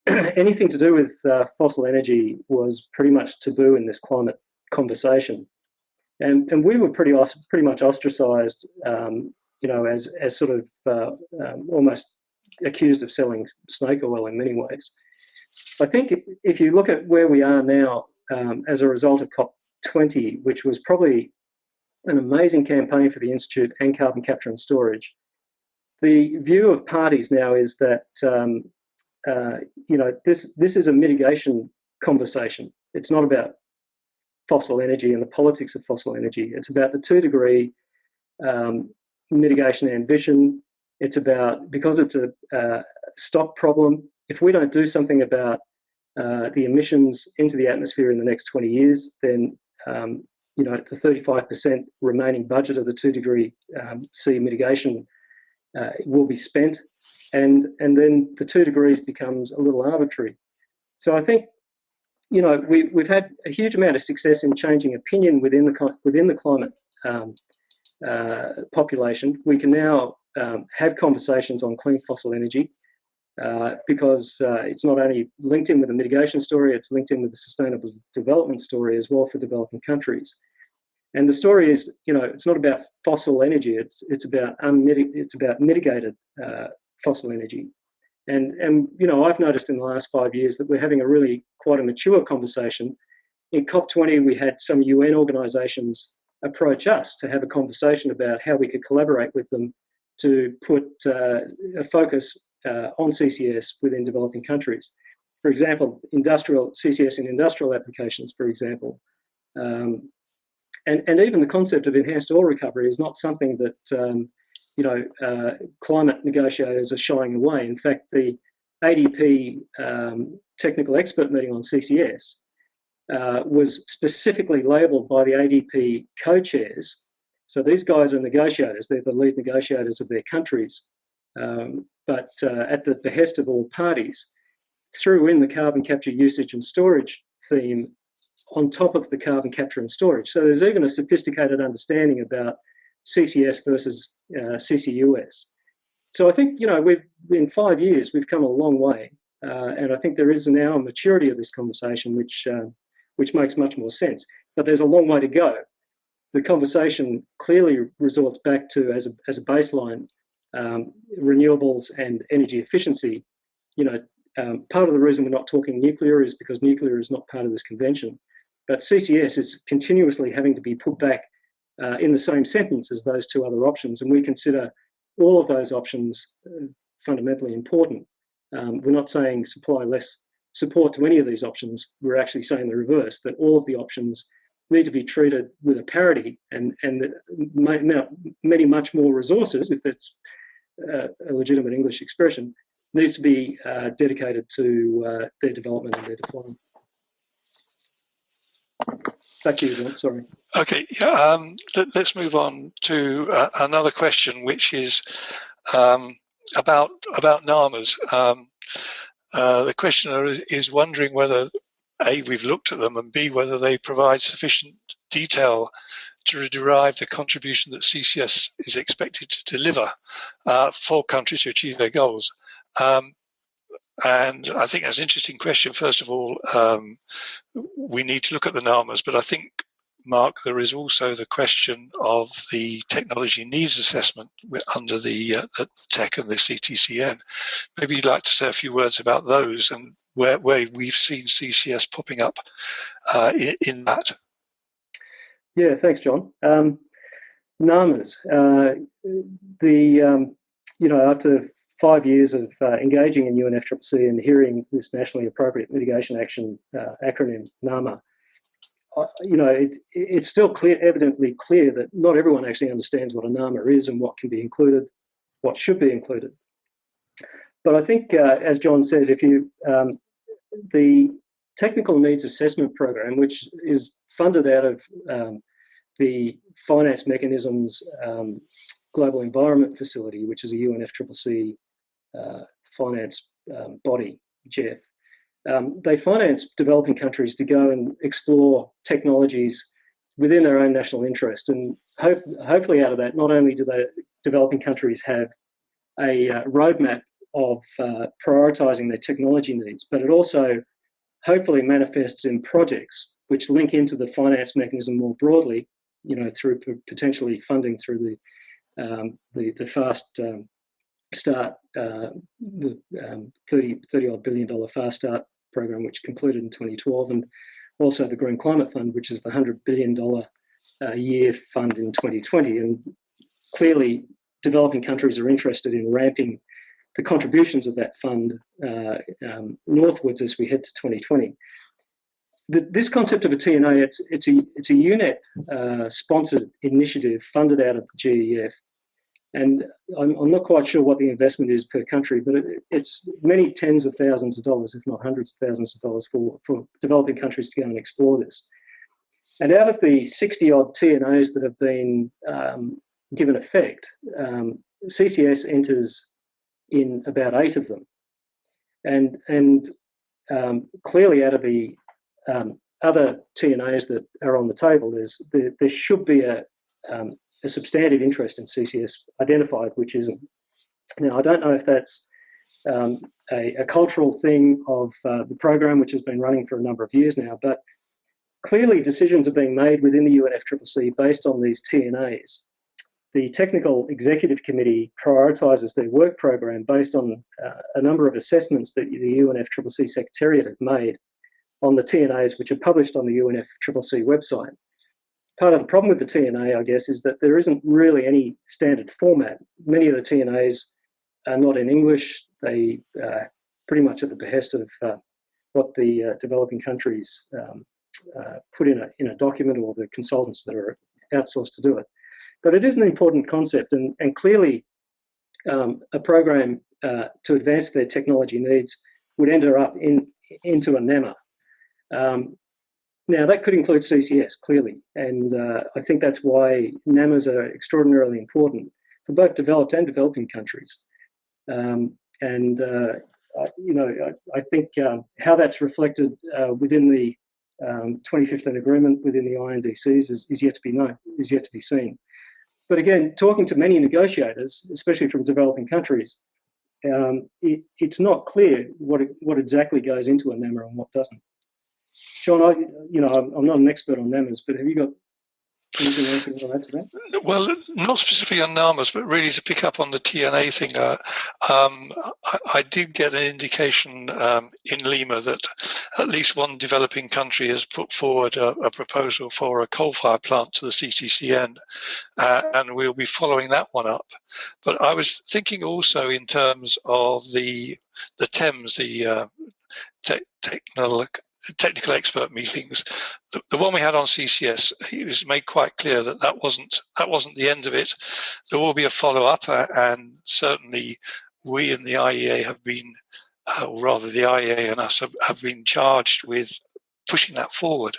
anything to do with fossil energy was pretty much taboo in this climate conversation, and we were pretty much ostracised, as sort of almost accused of selling snake oil in many ways. I think if you look at where we are now as a result of COP20, which was probably an amazing campaign for the Institute and carbon capture and storage, the view of parties now is that this is a mitigation conversation. It's not about fossil energy and the politics of fossil energy. It's about the 2 degree mitigation ambition. It's about, because it's a stock problem, if we don't do something about the emissions into the atmosphere in the next 20 years, then the 35% remaining budget of the 2 degree C mitigation will be spent, and then the 2 degrees becomes a little arbitrary. So I think we've had a huge amount of success in changing opinion within the climate population. We can now have conversations on clean fossil energy because it's not only linked in with the mitigation story, it's linked in with the sustainable development story as well for developing countries. And the story is, it's not about fossil energy. It's about mitigated fossil energy. And I've noticed in the last 5 years that we're having quite a mature conversation. In COP20, we had some UN organisations approach us to have a conversation about how we could collaborate with them to put a focus on CCS within developing countries. For example, CCS in industrial applications, for example. And even the concept of enhanced oil recovery is not something that climate negotiators are shying away. In fact, the ADP technical expert meeting on CCS was specifically labelled by the ADP co-chairs. So these guys are negotiators, they're the lead negotiators of their countries, but at the behest of all parties, threw in the carbon capture, usage and storage theme on top of the carbon capture and storage. So there's even a sophisticated understanding about CCS versus CCUS. So I think, we've in 5 years, we've come a long way. And I think there is now a maturity of this conversation, which makes much more sense. But there's a long way to go. The conversation clearly resorts back to, as a baseline, renewables and energy efficiency. Part of the reason we're not talking nuclear is because nuclear is not part of this convention. But CCS is continuously having to be put back in the same sentence as those two other options, and we consider all of those options fundamentally important. We're not saying supply less support to any of these options. We're actually saying the reverse, that all of the options need to be treated with a parity and many much more resources, if that's a legitimate English expression, needs to be dedicated to their development and their deployment. Back to you, John, sorry. Okay, yeah, let's move on to another question, which is about NAMAs. The questioner is wondering whether A, we've looked at them, and B, whether they provide sufficient detail to derive the contribution that CCS is expected to deliver for countries to achieve their goals. And I think that's an interesting question. First of all, we need to look at the NAMAs, but I think, Mark, there is also the question of the technology needs assessment under the TEC and the CTCN. Maybe you'd like to say a few words about those and where we've seen CCS popping up in that. Yeah, thanks, John. NAMAs, after 5 years of engaging in UNFCCC and hearing this nationally appropriate mitigation action acronym NAMA, it's still evidently clear that not everyone actually understands what a NAMA is and what can be included, what should be included. But I think, as John says, the Technical Needs Assessment Program, which is funded out of the Finance Mechanisms Global Environment Facility, which is a UNFCCC finance body, GEF. They finance developing countries to go and explore technologies within their own national interest. And hopefully out of that, not only do the developing countries have a roadmap of prioritising their technology needs, but it also hopefully manifests in projects which link into the finance mechanism more broadly, through potentially funding through the Fast Start, the $30-odd billion Fast Start program, which concluded in 2012, and also the Green Climate Fund, which is the $100 billion a year fund in 2020. And clearly, developing countries are interested in ramping the contributions of that fund northwards as we head to 2020. This concept of a TNA, it's a UNEP sponsored initiative funded out of the GEF. And I'm not quite sure what the investment is per country, but it's many tens of thousands of dollars, if not hundreds of thousands of dollars for developing countries to go and explore this. And out of the 60-odd TNAs that have been given effect, CCS enters in about 8 of them. And clearly out of the other TNAs that are on the table, there should be a substantive interest in CCS identified, which isn't. Now, I don't know if that's a cultural thing of the program, which has been running for a number of years now, but clearly decisions are being made within the UNFCCC based on these TNAs. The Technical Executive Committee prioritises their work program based on a number of assessments that the UNFCCC Secretariat have made on the TNAs, which are published on the UNFCCC website. Part of the problem with the TNA, I guess, is that there isn't really any standard format. Many of the TNAs are not in English. They pretty much at the behest of what the developing countries put in a document, or the consultants that are outsourced to do it. But it is an important concept, and clearly a program to advance their technology needs would end up in into a NEMA. Now, that could include CCS, clearly, and I think that's why NEMAs are extraordinarily important for both developed and developing countries. I think how that's reflected within the 2015 agreement within the INDCs is yet to be known, is yet to be seen. But again, talking to many negotiators, especially from developing countries, it's not clear what exactly goes into a NEMA and what doesn't. John, I'm not an expert on NEMAs, but have you got anything else you want to add to that? Well, not specifically on NAMAs, but really to pick up on the TNA thing. I did get an indication in Lima that at least one developing country has put forward a proposal for a coal-fired plant to the CTCN, and we'll be following that one up. But I was thinking also in terms of the TEMS, the technical expert meetings. The one we had on CCS, it was made quite clear that that wasn't the end of it. There will be a follow-up, and certainly we in the IEA have been, or rather the IEA and us have been charged with pushing that forward.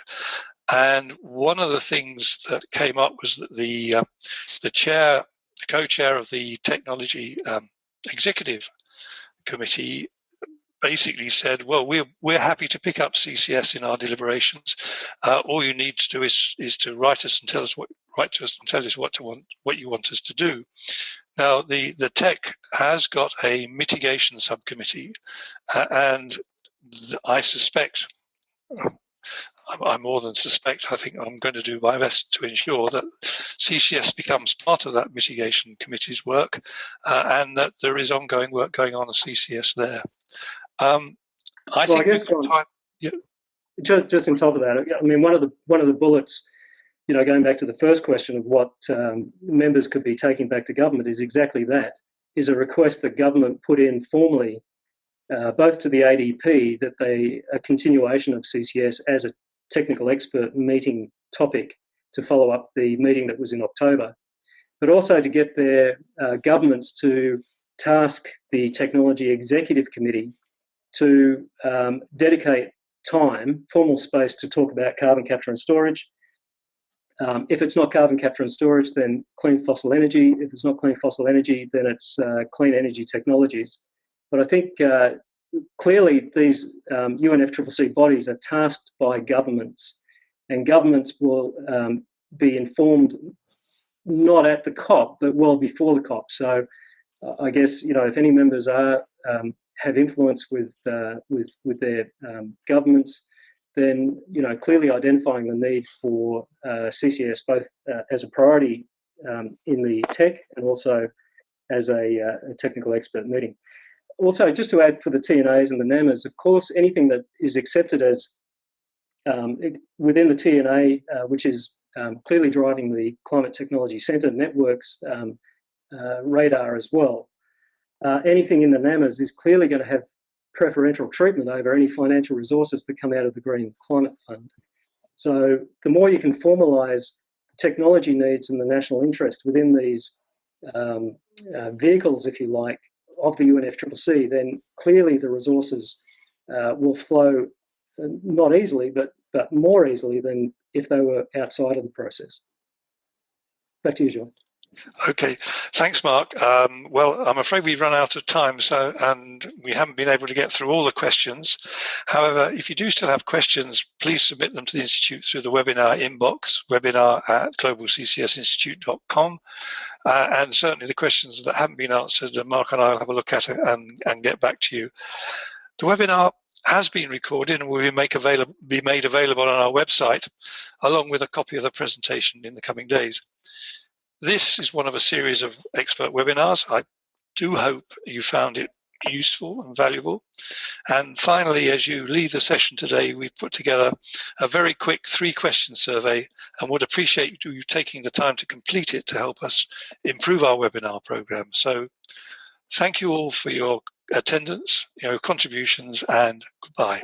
And one of the things that came up was that the co-chair of the technology executive committee basically said, well, we're happy to pick up CCS in our deliberations. All you need to do is to write us and tell us what you want us to do. Now, the tech has got a mitigation subcommittee, and I suspect, I more than suspect, I think I'm going to do my best to ensure that CCS becomes part of that mitigation committee's work, and that there is ongoing work going on at CCS there. I guess just on top of that, I mean, one of the bullets, going back to the first question of what members could be taking back to government is exactly that, is a request that government put in formally, both to the ADP, that a continuation of CCS as a technical expert meeting topic to follow up the meeting that was in October, but also to get their governments to task the Technology Executive Committee to dedicate time, formal space, to talk about carbon capture and storage. If it's not carbon capture and storage, then clean fossil energy. If it's not clean fossil energy, then it's clean energy technologies. But I think clearly these UNFCCC bodies are tasked by governments, and governments will be informed not at the COP, but well before the COP. So I guess, if any members have influence with their governments, then clearly identifying the need for CCS both as a priority in the tech and also as a technical expert meeting. Also, just to add for the TNAs and the NEMAs, of course, anything that is accepted as within the TNA, which is clearly driving the Climate Technology Centre networks radar as well. Anything in the NEMAs is clearly going to have preferential treatment over any financial resources that come out of the Green Climate Fund. So the more you can formalise technology needs and the national interest within these vehicles, if you like, of the UNFCCC, then clearly the resources will flow not easily, but more easily than if they were outside of the process. Back to you, John. Okay, thanks, Mark. Well, I'm afraid we've run out of time, and we haven't been able to get through all the questions. However, if you do still have questions, please submit them to the Institute through the webinar inbox, webinar@globalccsinstitute.com. And certainly the questions that haven't been answered, Mark and I will have a look at it and get back to you. The webinar has been recorded and will be made available on our website, along with a copy of the presentation in the coming days. This is one of a series of expert webinars. I do hope you found it useful and valuable. And finally, as you leave the session today, we've put together a very quick 3-question survey and would appreciate you taking the time to complete it to help us improve our webinar program. So thank you all for your attendance, your contributions, and goodbye.